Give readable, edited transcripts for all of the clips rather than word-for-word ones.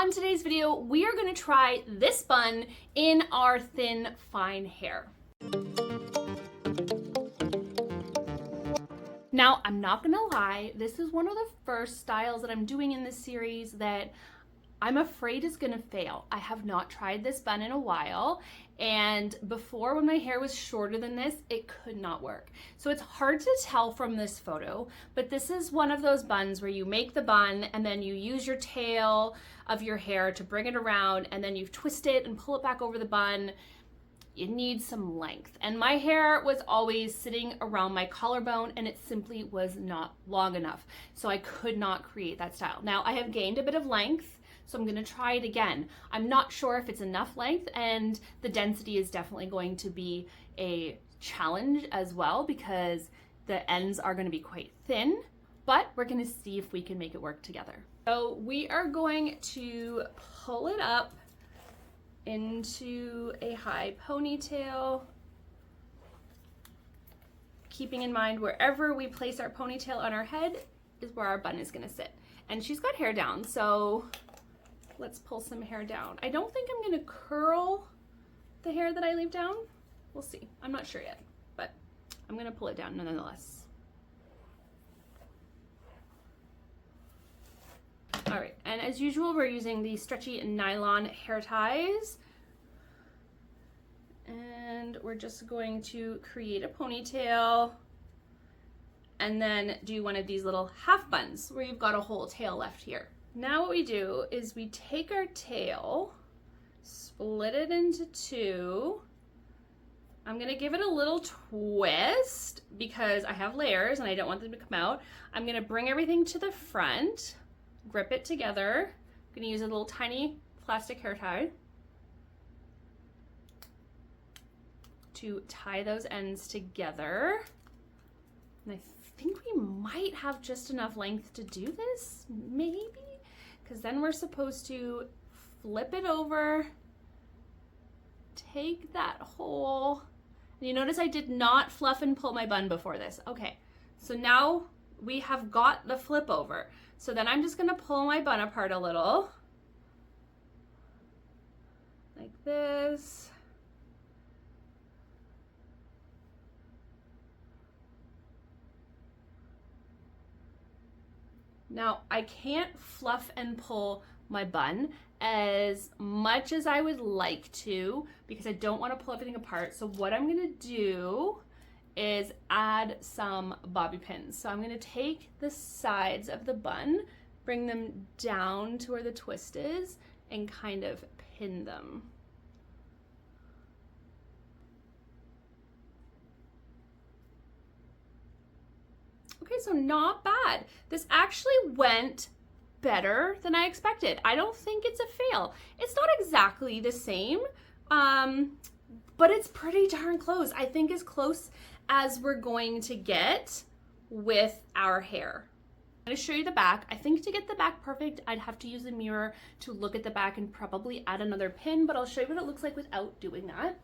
on today's video, we are going to try this bun in our thin, fine hair. Now, I'm not gonna lie, this is one of the first styles that I'm doing in this series that I'm afraid is gonna fail. I have not tried this bun in a while, and before, when my hair was shorter than this, it could not work. So it's hard to tell from this photo, but this is one of those buns where you make the bun and then you use your tail of your hair to bring it around, and then you twist it and pull it back over the bun. It needs some length. And my hair was always sitting around my collarbone and it simply was not long enough. So I could not create that style. Now I have gained a bit of length, so I'm gonna try it again. I'm not sure if it's enough length, and the density is definitely going to be a challenge as well because the ends are gonna be quite thin, but we're gonna see if we can make it work together. So we are going to pull it up into a high ponytail, keeping in mind wherever we place our ponytail on our head is where our bun is gonna sit. And she's got hair down, so let's pull some hair down. I don't think I'm gonna curl the hair that I leave down. We'll see, I'm not sure yet, but I'm gonna pull it down nonetheless. All right, and as usual, we're using the stretchy nylon hair ties. And we're just going to create a ponytail and then do one of these little half buns where you've got a whole tail left here. Now what we do is we take our tail, split it into two. I'm gonna give it a little twist because I have layers and I don't want them to come out. I'm gonna bring everything to the front, grip it together. I'm gonna use a little tiny plastic hair tie to tie those ends together. And I think we might have just enough length to do this, maybe, because then we're supposed to flip it over, take that hole. And you notice I did not fluff and pull my bun before this. Okay, so now we have got the flip over. So then I'm just gonna pull my bun apart a little, like this. Now I can't fluff and pull my bun as much as I would like to because I don't want to pull everything apart. So what I'm gonna do is add some bobby pins. So I'm gonna take the sides of the bun, bring them down to where the twist is, and kind of pin them. Okay, so not bad. This actually went better than I expected. I don't think it's a fail. It's not exactly the same, but it's pretty darn close. I think as close as we're going to get with our hair. I'm gonna show you the back. I think to get the back perfect, I'd have to use a mirror to look at the back and probably add another pin, but I'll show you what it looks like without doing that.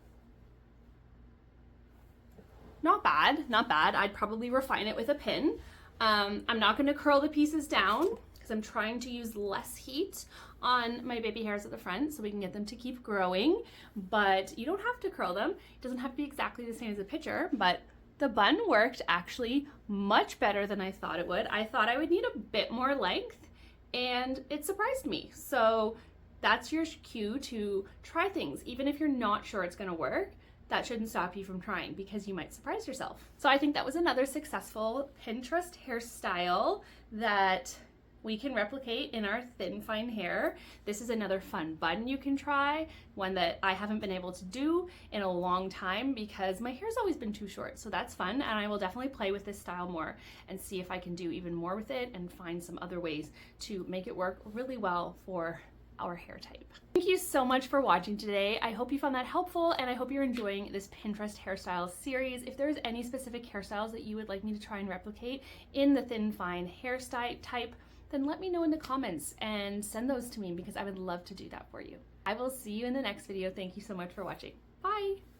Not bad, not bad. I'd probably refine it with a pin. I'm not gonna curl the pieces down because I'm trying to use less heat on my baby hairs at the front so we can get them to keep growing, but you don't have to curl them. It doesn't have to be exactly the same as the picture, but the bun worked actually much better than I thought it would. I thought I would need a bit more length and it surprised me. So that's your cue to try things. Even if you're not sure it's gonna work, that shouldn't stop you from trying because you might surprise yourself. So I think that was another successful Pinterest hairstyle that we can replicate in our thin, fine hair. This is another fun bun you can try, one that I haven't been able to do in a long time because my hair's always been too short, so that's fun, and I will definitely play with this style more and see if I can do even more with it and find some other ways to make it work really well for our hair type. Thank you so much for watching today. I hope you found that helpful and I hope you're enjoying this Pinterest hairstyles series. If there's any specific hairstyles that you would like me to try and replicate in the thin, fine hairstyle type, then let me know in the comments and send those to me because I would love to do that for you. I will see you in the next video. Thank you so much for watching. Bye!